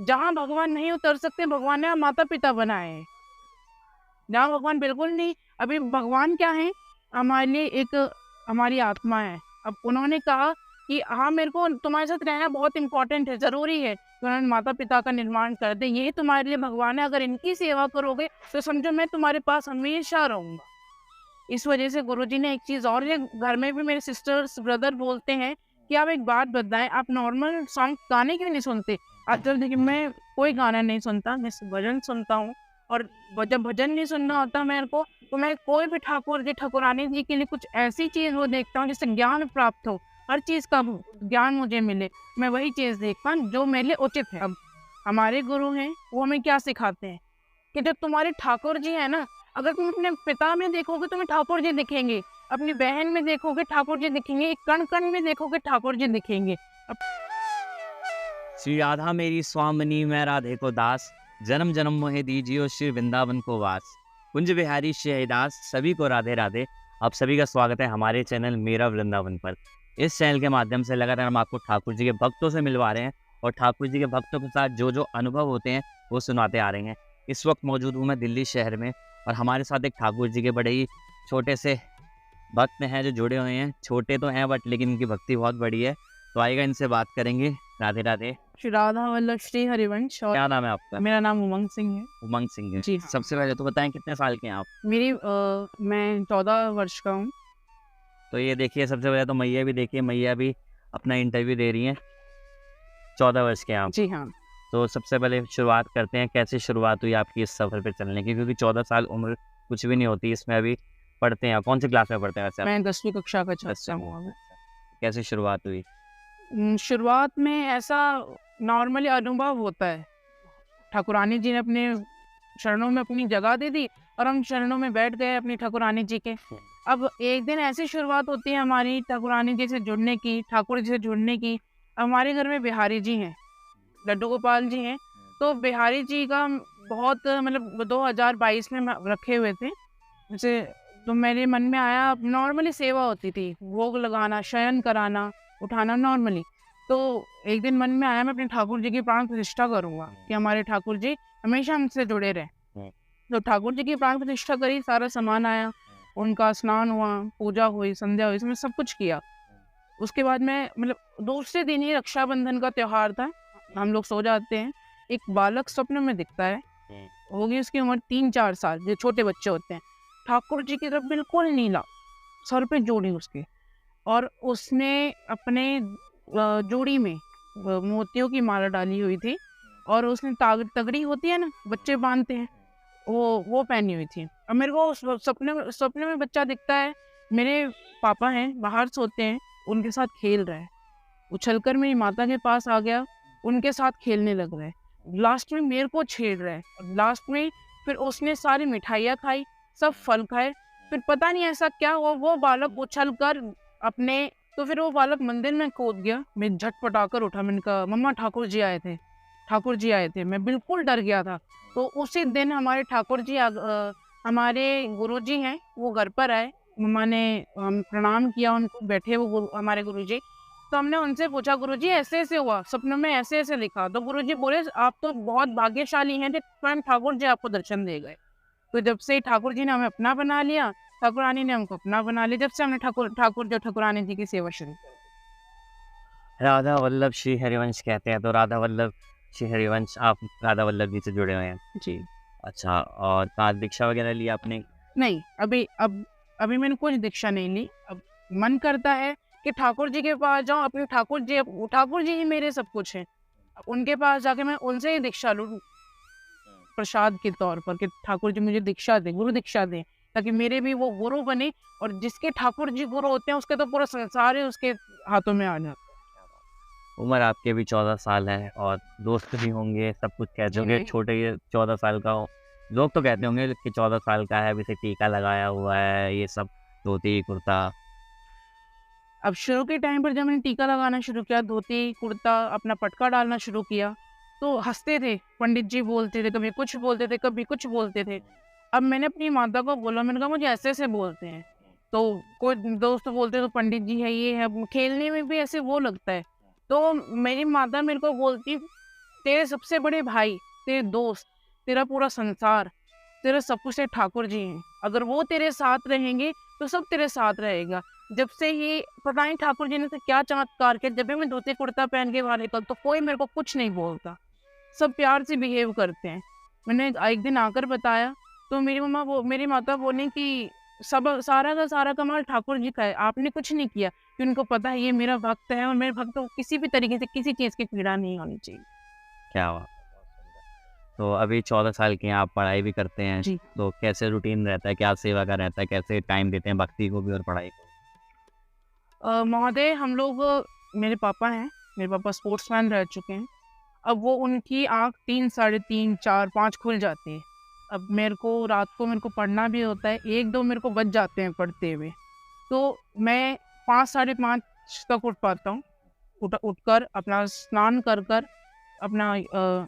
जहाँ भगवान नहीं उतर सकते, भगवान ने माता पिता बनाए हैं। जहाँ भगवान बिल्कुल नहीं, अभी भगवान क्या है हमारे लिए, एक हमारी आत्मा है। अब उन्होंने कहा कि हाँ मेरे को तुम्हारे साथ रहना बहुत इंपॉर्टेंट है, ज़रूरी है, तो उन्होंने माता पिता का निर्माण कर दे, यही तुम्हारे लिए भगवान है। अगर इनकी सेवा करोगे तो समझो मैं तुम्हारे पास हमेशा रहूँगा। इस वजह से गुरुजी ने एक चीज़ और, ये घर में भी मेरे सिस्टर्स ब्रदर बोलते हैं कि आप एक बात बताएं, आप नॉर्मल सॉन्ग गाने क्यों नहीं सुनते? आजकल देखिए मैं कोई गाना नहीं सुनता, मैं भजन सुनता हूँ। और जब भजन नहीं सुनना होता मेरे को, तो मैं कोई भी ठाकुर जी ठाकुरानी जी के लिए कुछ ऐसी चीज़ वो देखता हूँ जिससे ज्ञान प्राप्त हो, हर चीज़ का ज्ञान मुझे मिले, मैं वही चीज़ देखता हूँ जो मेरे लिए उचित है। अब हमारे गुरु हैं, वो हमें क्या सिखाते हैं कि जब तुम्हारे ठाकुर जी है ना, अगर तुम अपने पिता में देखोगे तुम्हें ठाकुर जी दिखेंगे, अपनी बहन में देखोगे ठाकुर जी दिखेंगे, एक कण कण में देखोगे ठाकुर जी दिखेंगे। अब श्री राधा मेरी स्वामिनी मैं राधे को दास, जन्म जन्म मोहे दीजियो श्री वृंदावन को वास। कुंज बिहारी श्री हरिदास, सभी को राधे राधे। आप सभी का स्वागत है हमारे चैनल मेरा वृंदावन पर। इस चैनल के माध्यम से लगातार हम आपको ठाकुर जी के भक्तों से मिलवा रहे हैं और ठाकुर जी के भक्तों के साथ जो जो अनुभव होते हैं वो सुनाते आ रहे हैं। इस वक्त मौजूद हूँ मैं दिल्ली शहर में और हमारे साथ एक ठाकुर जी के बड़े ही छोटे से भक्त हैं जो जुड़े हुए हैं। छोटे तो हैं बट लेकिन इनकी भक्ति बहुत बड़ी है। तो आइएगा इनसे बात करेंगे। राधे राधे। श्री राधा वल्लभ श्री हरिवंश, और क्या नाम है आपका? मेरा नाम उमंग सिंह है। उमंग सिंह है। जी हाँ। सबसे पहले तो बताएं कितने साल के हैं आप? मैं 14 वर्ष का हूँ। तो ये देखिए, सबसे पहले तो मैया भी देखिए, मैया भी अपना इंटरव्यू दे रही हैं। 14 वर्ष के हैं आप। जी हाँ। तो सबसे पहले शुरुआत करते हैं, कैसे शुरुआत हुई आपकी इस सफ़र पे चलने की? क्योंकि 14 साल उम्र कुछ भी नहीं होती, इसमें अभी पढ़ते हैं आप। कौन सी क्लास में पढ़ते हैं वैसे आप? मैं 10वीं कक्षा का छात्र 10वीं हूँ में। अभी। अच्छा। कैसे शुरुआत हुई? शुरुआत में ऐसा नॉर्मली अनुभव होता है, ठाकुरानी जी ने अपने चरणों में अपनी जगह दे दी और हम चरणों में बैठ गए अपनी ठाकुरानी जी के। अब एक दिन ऐसी शुरुआत होती है हमारी ठाकुरानी जी से जुड़ने की, ठाकुर जी से जुड़ने की। हमारे घर में बिहारी जी हैं, लड्डू गोपाल जी हैं, तो बिहारी जी का बहुत मतलब 2022 में रखे हुए थे। जैसे तो मेरे मन में आया, नॉर्मली सेवा होती थी, भोग लगाना, शयन कराना, उठाना नॉर्मली। तो एक दिन मन में आया मैं अपने ठाकुर जी की प्राण प्रतिष्ठा करूँगा कि हमारे ठाकुर जी हमेशा हमसे जुड़े रहें। तो ठाकुर जी की प्राण प्रतिष्ठा करी, सारा सामान आया, उनका स्नान हुआ, पूजा हुई, संध्या हुई, इसमें सब कुछ किया। उसके बाद मैं मतलब दूसरे दिन ही रक्षाबंधन का त्योहार था, हम लोग सो जाते हैं, एक बालक स्वप्न में दिखता है, होगी उसकी उम्र 3-4 साल, जो छोटे बच्चे होते हैं। ठाकुर जी की तरफ बिल्कुल नीला, सर पे जोड़ी उसके, और उसने अपने जोड़ी में मोतियों की माला डाली हुई थी, और उसने तगड़ी होती है ना, बच्चे बांधते हैं, वो पहनी हुई थी। अब मेरे को सपने में बच्चा दिखता है, मेरे पापा हैं बाहर सोते हैं, उनके साथ खेल रहा है, उछलकर मेरी माता के पास आ गया, उनके साथ खेलने लग रहा है, लास्ट में मेरे को छेड़ रहा है, और लास्ट में फिर उसने सारी मिठाइयाँ खाई, सब फल खाए, फिर पता नहीं ऐसा क्या हुआ, वो बालक उछल कर अपने, तो फिर वो बालक मंदिर में कूद गया। मैं झटपटाकर उठा, मैंने कहा मम्मा ठाकुर जी आए थे, ठाकुर जी आए थे। मैं बिल्कुल डर गया था। तो उसी दिन हमारे ठाकुर जी हमारे गुरुजी हैं, वो घर पर आए, मम्मा ने प्रणाम किया उनको, बैठे वो हमारे गुरुजी। तो हमने उनसे पूछा गुरुजी ऐसे-ऐसे हुआ, सपनों में ऐसे-ऐसे दिखा। तो गुरुजी बोले आप तो बहुत भाग्यशाली हैं कि स्वयं ठाकुर जी आपको दर्शन दे गए। तो जब से ठाकुर जी ने हमें अपना बना लिया, ठाकुरानी ने हमको अपना बना लिया, जब से हमने ठाकुरानी जी की सेवा शुरू कर दी। राधा वल्लभ श्री हरिवंश कहते हैं, तो राधा वल्लभ श्री हरिवंश, आप राधा वल्लभ जी से जुड़े हुए हैं। जी। अच्छा, और कहाँ दीक्षा वगैरह ली आपने? नहीं, अभी मैंने कुछ दीक्षा नहीं ली। अब मन करता है कि ठाकुर जी के पास जाऊँ, अपने ठाकुर जी ही मेरे सब कुछ हैं। अब उनके पास जाके मैं उनसे ही दीक्षा लूँ, प्रसाद के तौर पर, कि ठाकुर जी मुझे दीक्षा दें, गुरु दीक्षा दें, ताकि मेरे भी वो गुरु बने, और जिसके ठाकुर जी गुरु होते हैं उसके तो पूरा संसार ही उसके हाथों में आ जाता है। उम्र आपकी अभी 14 साल है और दोस्त भी होंगे, सब कुछ कहते होंगे जी। छोटे ये 14 साल का हो। लोग तो कहते होंगे कि 14 साल का है, अभी से टीका लगाया हुआ है, ये सब धोती कुर्ता। अब शुरू के टाइम पर जब मैंने टीका लगाना शुरू किया, धोती, कुर्ता, अपना पटका डालना शुरू किया, तो हँसते थे, पंडित जी बोलते थे, कभी कुछ बोलते थे, कभी कुछ बोलते थे। अब मैंने अपनी माता को बोला, मैंने कहा मुझे ऐसे-ऐसे बोलते हैं। तो कोई दोस्त बोलते तो पंडित जी है, ये है, खेलने में भी ऐसे वो लगता है। तो मेरी माता मेरे को बोलती, तेरे सबसे बड़े भाई, तेरे दोस्त, तेरा पूरा संसार, तेरा सब कुछ है ठाकुर जी हैं। अगर वो तेरे साथ रहेंगे तो सब तेरे साथ रहेगा। जब से ये पता नहीं ठाकुर जी ने तो क्या चमत्कार किया, जब भी मैं धोती कुर्ता पहन के बाहर निकलती तो कोई मेरे को कुछ नहीं बोलता, सब प्यार से बिहेव करते हैं। मैंने एक दिन आकर बताया तो मेरी माता बोली कि सब सारा का सारा कमाल ठाकुर जी का है, आपने कुछ नहीं किया। कि उनको पता है ये मेरा भक्त है और मेरे भक्त को किसी भी तरीके से किसी चीज़ की पीड़ा नहीं होनी चाहिए। क्या बात है, बहुत सुंदर। तो अभी 14 साल के हैं आप, पढ़ाई भी करते हैं, जी। तो कैसे रूटीन रहता है, क्या सेवा का रहता है, कैसे टाइम देते हैं भक्ति को भी और पढ़ाई को? महोदय हम लोग मेरे पापा स्पोर्ट्समैन रह चुके हैं। अब वो उनकी आँख 3, साढ़े 3, 4, 5 खुल जाती है। अब मेरे को रात को मेरे को पढ़ना भी होता है, 1-2 मेरे को बज जाते हैं पढ़ते हुए। तो मैं 5, साढ़े 5 तक उठ पाता हूँ। उठकर अपना स्नान कर अपना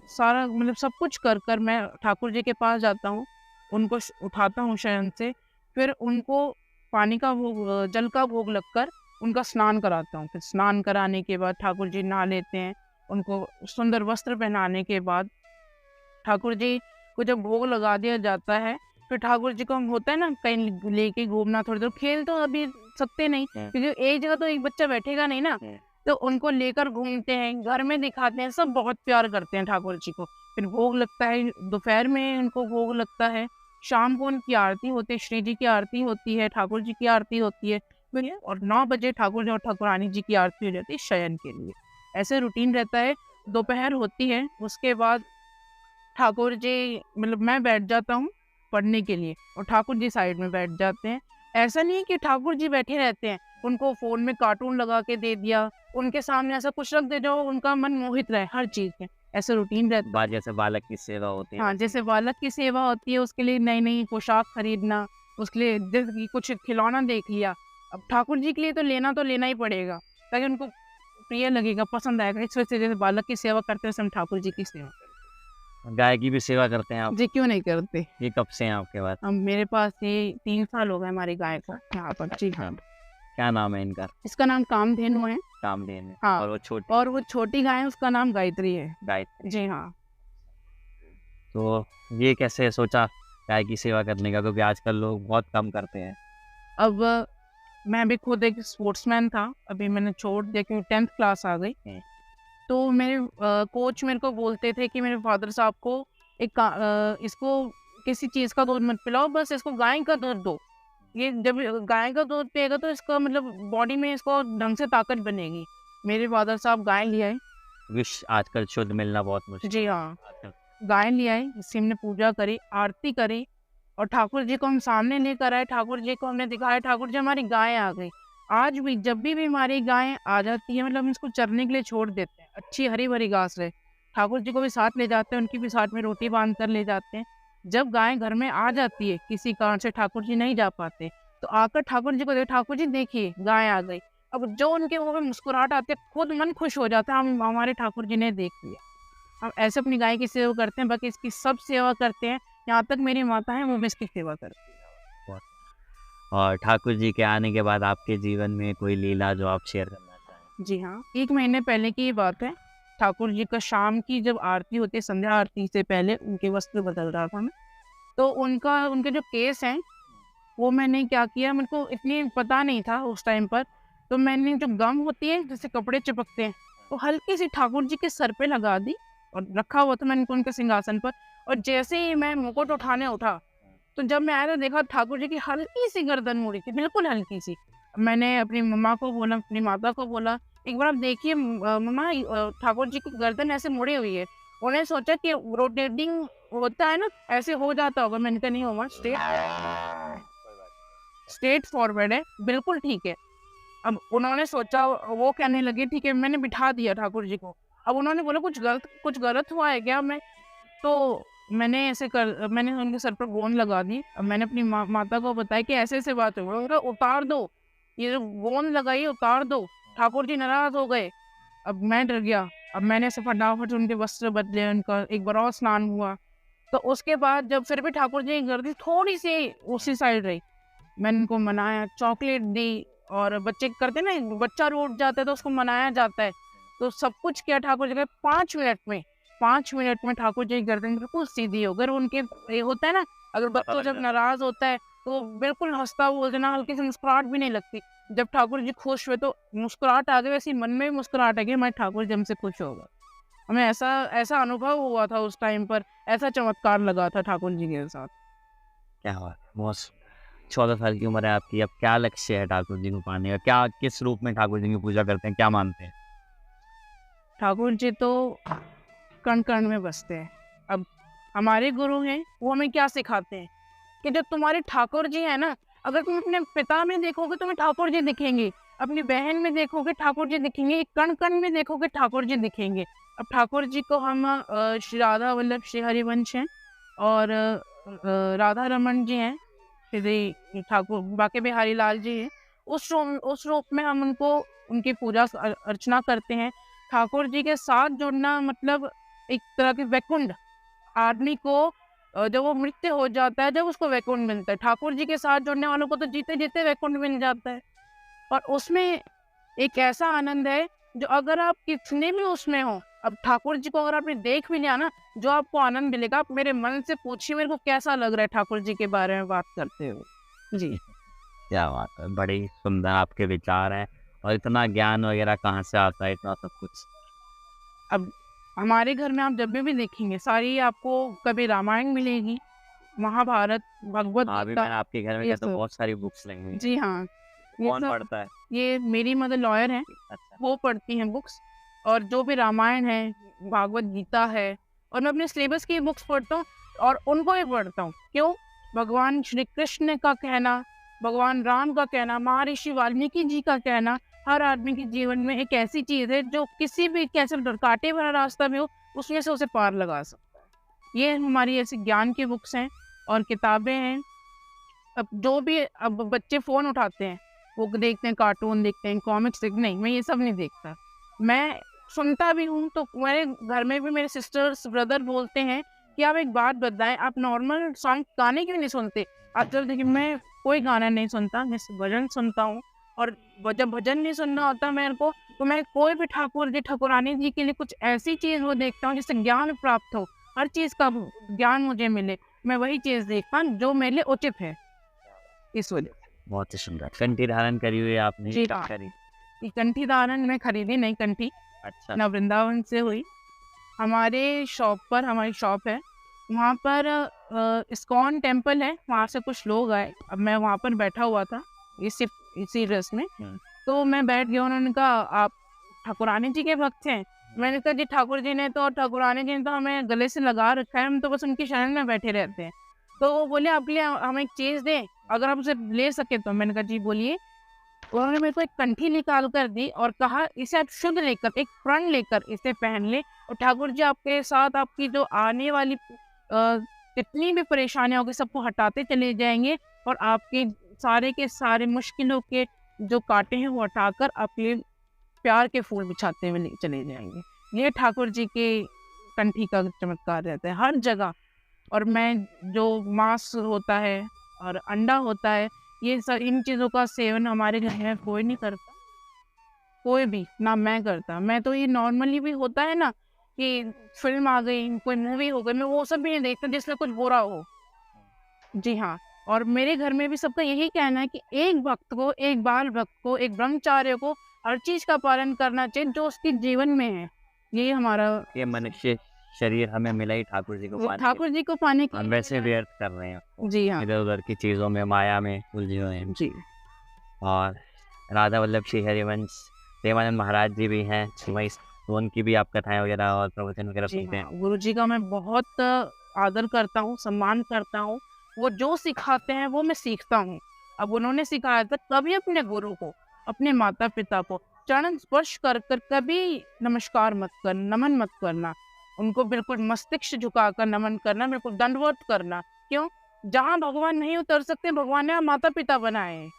सारा मतलब सब कुछ कर मैं ठाकुर जी के पास जाता हूँ। उनको उठाता हूँ शयन से, फिर उनको पानी का भोग जल का भोग लगकर उनका स्नान कराता हूँ। फिर स्नान कराने के बाद ठाकुर जी नहा लेते हैं। उनको सुंदर वस्त्र पहनाने के बाद ठाकुर जी को जब भोग लगा दिया जाता है, फिर ठाकुर जी को हम होता है ना कहीं लेके घूमना, थोड़ी देर खेल तो अभी सकते नहीं क्योंकि एक जगह तो एक बच्चा बैठेगा नहीं ना, तो उनको लेकर घूमते हैं, घर में दिखाते हैं, सब बहुत प्यार करते हैं ठाकुर जी को। फिर भोग लगता है, दोपहर में उनको भोग लगता है, शाम को उनकी आरती होती है, श्री जी की आरती होती है, ठाकुर जी की आरती होती है, और 9 बजे ठाकुर जी और ठाकुरानी जी की आरती हो जाती है शयन के लिए। ऐसे रूटीन रहता है। दोपहर होती है, उसके बाद ठाकुर जी मतलब मैं बैठ जाता हूँ पढ़ने के लिए और ठाकुर जी साइड में बैठ जाते हैं। ऐसा नहीं है कि ठाकुर जी बैठे रहते हैं, उनको फ़ोन में कार्टून लगा के दे दिया, उनके सामने ऐसा कुछ रख दे जो उनका मन मोहित रहे हर चीज़ में, ऐसा रूटीन रहता है। जैसे बालक की सेवा होती है हाँ, वैसे? जैसे बालक की सेवा होती है उसके लिए नई-नई पोशाक खरीदना, उसके लिए जैसे कि कुछ खिलौना देख लिया, अब ठाकुर जी के लिए तो लेना ही पड़ेगा, ताकि उनको प्रिय लगेगा, पसंद आएगा। इस वजह से जैसे बालक की सेवा करते हैं वैसे हम ठाकुर जी की सेवा गाय की भी सेवा करते हैं आप? जी, क्यों नहीं करते? ये कब से हैं आपके पास? मेरे पास ये 3 साल हो गए हमारी गाय को यहाँ पर। जी हाँ। क्या नाम है इनका? इसका नाम कामधेनु है। कामधेनु। हाँ। और वो छोटी गाय है उसका नाम गायत्री है। गायत्री। जी हाँ। तो ये कैसे सोचा गाय की सेवा करने का, क्योंकि आजकल लोग बहुत कम करते हैं? अब मैं भी खुद एक स्पोर्ट्समैन था, अभी मैंने छोड़ दिया क्योंकि 10th क्लास आ गई। तो मेरे कोच मेरे को बोलते थे कि मेरे फादर साहब को इसको किसी चीज़ का दूध मत पिलाओ, बस इसको गाय का दूध दो। ये जब गाय का दूध पिएगा तो इसका मतलब बॉडी में इसको ढंग से ताकत बनेगी। मेरे फादर साहब गाय ले आए। आजकल शुद्ध मिलना बहुत मुश्किल जी है हाँ। आजकल। गाय ले आए, इसकी हमने पूजा करी, आरती करी और ठाकुर जी को हम सामने लेकर आए। ठाकुर जी को हमने दिखाया, ठाकुर जी हमारी गाय आ गई। आज भी जब भी हमारी गाय आ जाती है मतलब हम इसको चरने के लिए छोड़ देते हैं, अच्छी हरी भरी घास रहे। ठाकुर जी को भी साथ ले जाते हैं, उनकी भी साथ में रोटी बांध कर ले जाते हैं। जब गाय घर में आ जाती है, किसी कारण से ठाकुर जी नहीं जा पाते, तो आकर ठाकुर जी को दे, ठाकुर जी देखिए गाय आ गई। अब जो उनके मुंह में मुस्कुराहट आती है, खुद मन खुश हो जाता है, हम हमारे ठाकुर जी ने देख लिया। हम ऐसे अपनी गाय की सेवा करते हैं, बाकी इसकी सब सेवा करते हैं। यहाँ तक मेरी माता है वो भी इसकी सेवा करती है। और ठाकुर जी के आने के बाद आपके जीवन में कोई लीला जो आप शेयर करना चाहें? जी हाँ, 1 महीने पहले की ये बात है। ठाकुर जी का शाम की जब आरती होती है, संध्या आरती से पहले उनके वस्त्र बदल रहा था मैं। तो उनके जो केस हैं, वो मैंने क्या किया, मेरे को इतनी पता नहीं था उस टाइम पर, तो मैंने जो गम होती है जैसे कपड़े चिपकते हैं, वो हल्की सी ठाकुर जी के सर पे लगा दी और रखा हुआ था मैंने उनको उनके सिंहासन पर। और जैसे ही मैं मुकुट उठाने उठा, तो जब मैं आया तो देखा ठाकुर जी की हल्की सी गर्दन मुड़ी थी, बिल्कुल हल्की सी। मैंने अपनी मम्मा को बोला, अपनी माता को बोला, एक बार आप देखिए मम्मा ठाकुर जी की गर्दन ऐसे मुड़ी हुई है। उन्हें सोचा कि रोटेटिंग होता है ना, ऐसे हो जाता होगा। मैंने कहा नहीं मम्मा, स्ट्रेट फॉरवर्ड है, बिल्कुल ठीक है। अब उन्होंने सोचा, वो कहने लगे ठीक है, मैंने बिठा दिया ठाकुर जी को। अब उन्होंने बोला कुछ गलत हुआ है क्या? मैंने उनके सर पर गोंद लगा दी। अब मैंने अपनी माता को बताया कि ऐसे बात है। उन्होंने कहा उतार दो, ये जो गोंद लगाई उतार दो। ठाकुर जी नाराज हो गए। अब मैं डर गया। अब मैंने ऐसे फटाफट उनके वस्त्र बदले, उनका एक बार और स्नान हुआ। तो उसके बाद जब फिर भी ठाकुर जी की गर्दन थोड़ी सी उसी साइड रही, मैंने उनको मनाया, चॉकलेट दी। और बच्चे करते ना, बच्चा रूठ जाता है तो उसको मनाया जाता है। तो सब कुछ किया ठाकुर जी के 5 मिनट में। 5 मिनट में ठाकुर जी की गर्दन बिल्कुल सीधी हो। अगर उनके ये होता है ना, अगर बच्चों लग जब जाता नाराज होता है तो बिल्कुल हंसता बोल देना, हल्की सी मुस्कुराहट भी नहीं लगती। जब ठाकुर जी खुश हुए तो मुस्कुराहट आ गई, वैसे ही मन में भी मुस्कुराहट आ गई, हमारे ठाकुर जी हमसे खुश हो गए। हमें ऐसा ऐसा अनुभव हुआ था उस टाइम पर, ऐसा चमत्कार लगा था ठाकुर जी के साथ। क्या बात है, बहुत 14 साल की उम्र है आपकी, अब क्या लक्ष्य है ठाकुर जी को पाने का? क्या किस रूप में ठाकुर जी की पूजा करते हैं, क्या मानते हैं? ठाकुर जी तो कण कण में बसते हैं। अब हमारे गुरु हैं, वो हमें क्या सिखाते हैं कि जब तुम्हारे ठाकुर जी है ना, अगर तुम अपने पिता में देखोगे तुम्हें ठाकुर जी दिखेंगे, अपनी बहन में देखोगे ठाकुर जी दिखेंगे, कण कण में देखोगे ठाकुर जी दिखेंगे। अब ठाकुर जी को हम श्री राधा वल्लभ श्री हरिवंश हैं, और राधा रमन जी हैं, श्री ठाकुर बाके बिहारी लाल जी हैं। उस रूप में हम उनको उनकी पूजा अर्चना करते हैं। ठाकुर जी के साथ जुड़ना मतलब एक तरह के वैकुंठ। आदमी को जब वो मृत्यु हो जाता है, जब उसको वैकुंठ मिलता है, ठाकुर जी के साथ जुड़ने वालों को तो जीते जीते वैकुंठ मिल जाता है। और उसमें एक ऐसा आनंद है जो अगर आप कितने भी उसमें हो, अब ठाकुर जी को अगर आपने देख भी लिया ना, जो आपको आनंद मिलेगा, आप मेरे मन से पूछिए मेरे को कैसा लग रहा है ठाकुर जी के बारे में बात करते हुए। जी। क्या बात है, बड़ी सुंदर आपके विचार हैं। और इतना ज्ञान वगैरह कहाँ से आता है, इतना सब कुछ? अब हमारे घर में आप जब भी देखेंगे सारी आपको कभी रामायण मिलेगी, महाभारत, भगवत हाँ, अभी गीता, मैंने आपके घर में ये क्या तो सब। बहुत सारी बुक्स लगी हुई हैं। जी हाँ, ये कौन सब। पढ़ता है? ये मेरी मदर लॉयर हैं, अच्छा। वो पढ़ती हैं बुक्स। और जो भी रामायण है, भागवत गीता है, और मैं अपने सिलेबस की बुक्स पढ़ता हूँ और उनको भी पढ़ता हूँ। क्यों? भगवान श्री कृष्ण का कहना, भगवान राम का कहना, महर्षि वाल्मीकि जी का कहना, हर आदमी के जीवन में एक ऐसी चीज़ है जो किसी भी कैसे कांटे भरा रास्ता में हो, उसमें से उसे पार लगा सकता है। ये हमारी ऐसी ज्ञान की बुक्स हैं और किताबें हैं। अब जो भी अब बच्चे फ़ोन उठाते हैं, वो देखते हैं, कार्टून देखते हैं, कॉमिक्स देखते, नहीं, मैं ये सब नहीं देखता। मैं सुनता भी हूँ तो मेरे घर में भी मेरे सिस्टर्स ब्रदर बोलते हैं कि आप एक बात बताएं, आप नॉर्मल सॉन्ग गाने क्यों नहीं सुनते? आजकल देखिए मैं कोई गाना नहीं सुनता, मैं भजन सुनता हूँ। और जब भजन नहीं सुनना होता मेरे को, तो मैं कोई भी ठाकुर जी ठाकुरानी जी के लिए कुछ ऐसी चीज़ वो देखता हूँ जिससे ज्ञान प्राप्त हो, हर चीज़ का ज्ञान मुझे मिले। मैं वही चीज़ देखता हूँ जो मेरे लिए उचित है, इस वजह से। बहुत ही सुंदर कंठी धारण करी हुई है आपने, जी कब हाँ। करी? ये कंठी धारण मैं खरीदी नहीं कंठी, अच्छा। ना वृंदावन से हुई। हमारी शॉप है, वहाँ पर इस्कॉन टेम्पल है, वहाँ से कुछ लोग आए। अब मैं वहाँ पर बैठा हुआ था, इसी ड्रेस में, तो मैं बैठ गया। उन्होंने कहा आप ठाकुरानी जी के भक्त हैं? मैंने कहा जी ठाकुर जी ने तो और ठाकुरानी जी ने तो हमें गले से लगा रखा है, हम तो बस उनकी शरण में बैठे रहते हैं। तो वो बोले आपके लिए हम एक चीज़ दें, अगर आप उसे ले सके तो। मैंने कहा जी बोलिए। उन्होंने मेरे को एक कंठी निकाल कर दी और कहा इसे आप शुद्ध लेकर, एक प्रण लेकर इसे पहन ले, और ठाकुर जी आपके साथ आपकी जो आने वाली जितनी भी परेशानियां होगी सबको हटाते चले जाएंगे, और आपके सारे के सारे मुश्किलों के जो कांटे हैं वो हटाकर आपके प्यार के फूल बिछाते हुए चले जाएंगे। ये ठाकुर जी के कंठी का चमत्कार रहता है हर जगह। और मैं जो मांस होता है और अंडा होता है, ये सब इन चीज़ों का सेवन हमारे घर में कोई नहीं करता, कोई भी ना मैं करता। मैं तो ये नॉर्मली भी होता है ना कि फिल्म आ गई, कोई मूवी हो गई, मैं वो सब भी नहीं देखता जिसमें कुछ बुरा हो। जी हाँ। और मेरे घर में भी सबका यही कहना है कि एक भक्त को, एक बाल भक्त को, एक ब्रह्मचार्य को हर चीज़ का पालन करना चाहिए जो उसके जीवन में है। यही हमारा ये मनुष्य शरीर हमें मिला ही ठाकुर जी को पाने के ठाकुर जी को पाने लिए। हम की। वैसे व्यर्थ कर रहे हैं जी हाँ। इधर उधर की चीज़ों में, माया में उलझे हुए हैं। जी। और राधा वल्लभ श्री हरिवंश प्रेमानंद महाराज जी भी हैं, वहीं तो उनकी भी आप कथाएं वगैरह और प्रवचन वगैरह जी सुनते हाँ, हैं? गुरु जी का मैं बहुत आदर करता हूँ, सम्मान करता हूँ। वो जो सिखाते हैं वो मैं सीखता हूँ। अब उन्होंने सिखाया था कभी अपने गुरु को, अपने माता पिता को चरण स्पर्श कर कर कभी नमस्कार मत कर, नमन मत करना। उनको बिल्कुल मस्तिष्क झुकाकर नमन करना, बिल्कुल दंडवत करना। क्यों? जहाँ भगवान नहीं उतर सकते, भगवान ने माता पिता बनाए हैं।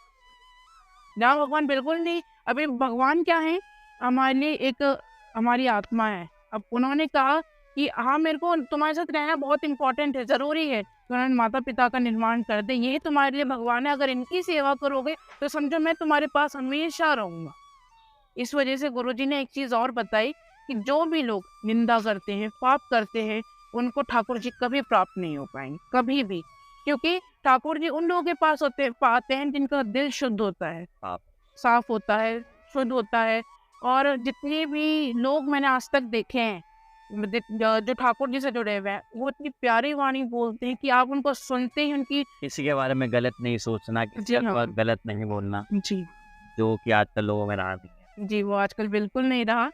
जहाँ भगवान बिल्कुल नहीं, अभी भगवान क्या है हमारे लिए? एक हमारी आत्मा है। अब उन्होंने कहा कि हाँ मेरे को तुम्हारे साथ रहना बहुत इंपॉर्टेंट है, ज़रूरी है, तो उन्होंने माता पिता का निर्माण कर दे, यही तुम्हारे लिए भगवान है। अगर इनकी सेवा करोगे तो समझो मैं तुम्हारे पास हमेशा रहूँगा। इस वजह से गुरुजी ने एक चीज़ और बताई कि जो भी लोग निंदा करते हैं, पाप करते हैं, उनको ठाकुर जी कभी प्राप्त नहीं हो पाएंगे, कभी भी। क्योंकि ठाकुर जी उन लोगों के पास पाते हैं जिनका दिल शुद्ध होता है, साफ होता है, शुद्ध होता है। और जितने भी लोग मैंने आज तक देखे हैं जो ठाकुर जी से जुड़े हुए हैं, वो इतनी प्यारी वाणी बोलते हैं कि आप उनको सुनते ही उनकी। किसी के बारे में गलत नहीं सोचना, किसी जी के हाँ। बारे गलत नहीं बोलना, जी जो कि आजकल लोगों में रहा नहीं है। जी, वो आजकल बिल्कुल नहीं रहा।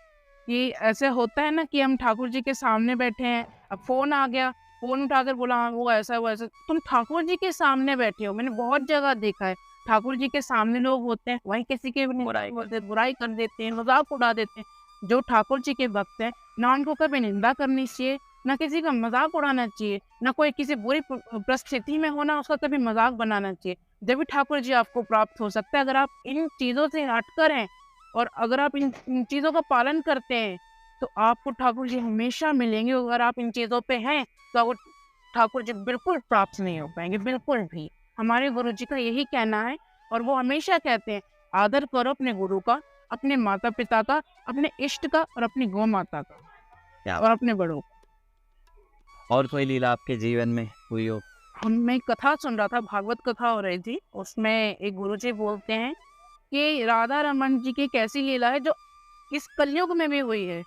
कि ऐसे होता है ना कि हम ठाकुर जी के सामने बैठे हैं, अब फ़ोन आ गया, फ़ोन उठाकर बोला हाँ, वो ऐसा, वो ऐसा। तुम ठाकुर जी के सामने बैठे हो, मैंने बहुत जगह देखा है, ठाकुर जी के सामने लोग होते हैं, वहीं किसी के बुराई कर देते हैं, मज़ाक उड़ा देते हैं। जो ठाकुर जी के भक्त हैं, ना उनको कभी निंदा करनी चाहिए, ना किसी का मज़ाक उड़ाना चाहिए, ना कोई किसी बुरी परिस्थिति में हो, ना उसका कभी मज़ाक बनाना चाहिए। जब भी ठाकुर जी आपको प्राप्त हो सकता है, अगर आप इन चीज़ों से हटकर हैं और अगर आप इन चीज़ों का पालन करते हैं, तो आपको ठाकुर जी हमेशा मिलेंगे। अगर आप इन चीज़ों पे हैं, तो आपको ठाकुर जी बिल्कुल प्राप्त नहीं हो पाएँगे, बिल्कुल भी। हमारे गुरु जी का यही कहना है और वो हमेशा कहते हैं, आदर करो अपने गुरु का, अपने माता-पिता का, अपने इष्ट का और अपनी गौ माता का क्या और अपने बड़ों का। और कोई लीला आपके जीवन में हुई हो? मैं एक कथा सुन रहा था, भागवत कथा हो रही थी, उसमें एक गुरुजी बोलते हैं कि राधा रमन जी की एक ऐसी लीला है जो इस कलयुग में भी हुई है।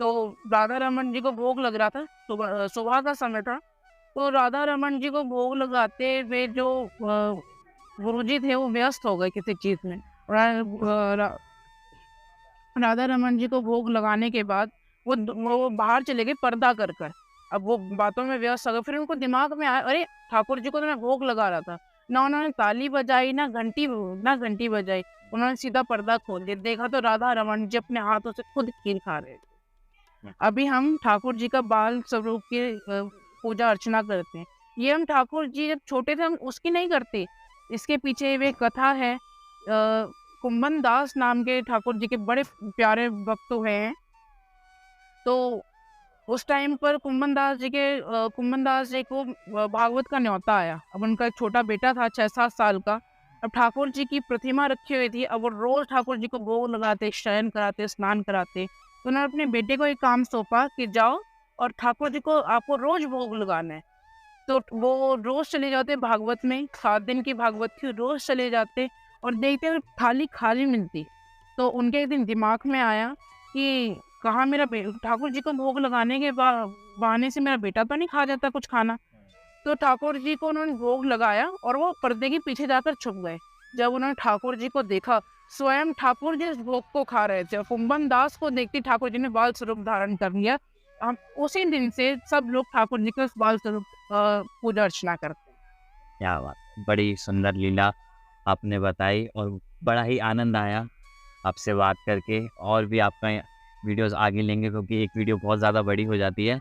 तो राधा रमन जी को भोग लग रहा था, सुबह सुबह का समय था, तो राधा रमन जी को भोग लगाते हुए जो गुरुजी थे वो व्यस्त हो गए किसी चीज़ में। राधा रमन जी को भोग लगाने के बाद वो बाहर चले गए पर्दा कर कर। अब वो बातों में व्यस्त हो गए, फिर उनको दिमाग में आया, अरे ठाकुर जी को तो मैं भोग लगा रहा था। ना उन्होंने ताली बजाई, ना घंटी बजाई, उन्होंने सीधा पर्दा खोल दिया, देखा तो राधा रमन जी अपने हाथों से खुद खीर खा रहे थे। अभी हम ठाकुर जी का बाल स्वरूप की पूजा अर्चना करते हैं। ये हम ठाकुर जी जब छोटे थे हम उसकी नहीं करते। इसके पीछे वे कथा है, कुंभन दास नाम के ठाकुर जी के बड़े प्यारे भक्त हुए हैं। तो उस टाइम पर कुंभन दास जी को भागवत का न्योता आया। अब उनका एक छोटा बेटा था 6-7 साल का। अब ठाकुर जी की प्रतिमा रखी हुई थी, अब वो रोज ठाकुर जी को भोग लगाते, शयन कराते, स्नान कराते। तो उन्होंने अपने बेटे को एक काम सौंपा कि जाओ और ठाकुर जी को आपको रोज भोग लगाना है। तो वो रोज चले जाते भागवत में, 7 दिन की भागवत थी, रोज चले जाते और देखते हुए थाली खाली मिलती। तो उनके एक दिन दिमाग में आया कि कहाँ मेरा ठाकुर जी को भोग लगाने के बहाने से मेरा बेटा तो नहीं खा जाता कुछ खाना। तो ठाकुर जी को उन्होंने भोग लगाया और वो पर्दे के पीछे जाकर छुप गए। जब उन्होंने ठाकुर जी को देखा, स्वयं ठाकुर जी उस भोग को खा रहे थे और कुंभन दास को देखते ठाकुर जी ने बाल स्वरूप धारण कर लिया। हम उसी दिन से सब लोग ठाकुर जी के उस बाल स्वरूप पूजा अर्चना करते हैं। क्या बात! बड़ी सुंदर लीला आपने बताई और बड़ा ही आनंद आया आपसे बात करके। और भी आपका वीडियोस आगे लेंगे क्योंकि एक वीडियो बहुत ज़्यादा बड़ी हो जाती है।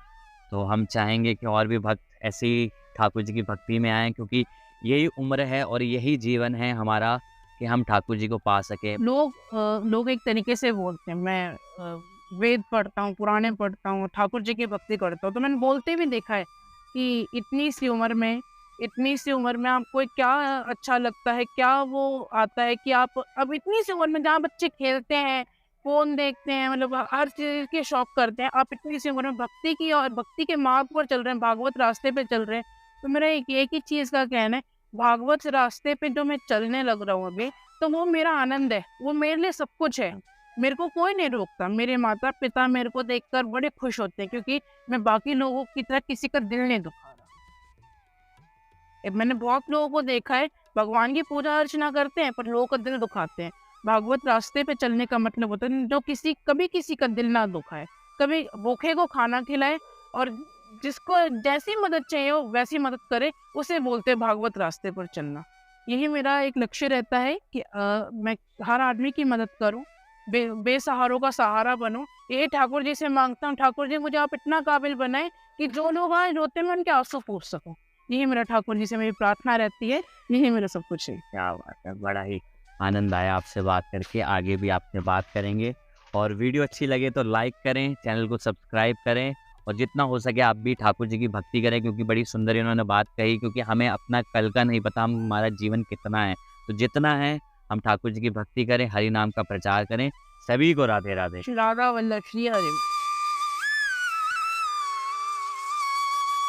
तो हम चाहेंगे कि और भी भक्त ऐसे ही ठाकुर जी की भक्ति में आएँ, क्योंकि यही उम्र है और यही जीवन है हमारा कि हम ठाकुर जी को पा सकें। लोग एक तरीके से बोलते हैं, मैं वेद पढ़ता हूँ, पुराने पढ़ता हूँ, ठाकुर जी की भक्ति करता हूँ, तो मैंने बोलते भी देखा है कि इतनी सी उम्र में आपको क्या अच्छा लगता है, क्या वो आता है कि आप अब इतनी सी उम्र में जहाँ बच्चे खेलते हैं, फ़ोन देखते हैं, मतलब हर चीज़ के शौक करते हैं, आप इतनी सी उम्र में भक्ति की और भक्ति के मार्ग पर चल रहे हैं, भागवत रास्ते पे चल रहे हैं। तो मेरा एक ही चीज़ का कहना है, भागवत रास्ते पे जो मैं चलने लग रहा हूँ अभी, तो वो मेरा आनंद है, वो मेरे लिए सब कुछ है। मेरे को कोई नहीं रोकता, मेरे माता-पिता मेरे को देखकर बड़े खुश होते हैं क्योंकि मैं बाकी लोगों की तरह किसी का दिल नहीं दुखा रहा। मैंने बहुत लोगों को देखा है, भगवान की पूजा अर्चना करते हैं पर लोगों का दिल दुखाते हैं। भागवत रास्ते पे चलने का मतलब होता है जो कभी किसी का दिल ना दुखाए, कभी भूखे को खाना खिलाए और जिसको जैसी मदद चाहिए हो वैसी मदद करे, उसे बोलते हैं भागवत रास्ते पर चलना। यही मेरा एक लक्ष्य रहता है कि मैं हर आदमी की मदद करूं, बेसहारों का सहारा बनूं। ये ठाकुर जी से मांगता हूँ, ठाकुर जी मुझे आप इतना काबिल बनाए कि जो लोग आज रोते मैं उनके आंसू पूछ सकूं। यही मेरा ठाकुर जी से मेरी प्रार्थना रहती है, यही मेरा सब कुछ है। क्या बात है! बड़ा ही आनंद आया आपसे बात करके। आगे भी आपसे बात करेंगे और वीडियो अच्छी लगे तो लाइक करें, चैनल को सब्सक्राइब करें और जितना हो सके आप भी ठाकुर जी की भक्ति करें, क्योंकि बड़ी सुंदर इन्होंने बात कही। क्योंकि हमें अपना कल का नहीं पता, हमारा जीवन कितना है, तो जितना है हम ठाकुर जी की भक्ति करें, हरि नाम का प्रचार करें। सभी को राधे राधे। श्री राधा वल्लभ श्री हरि।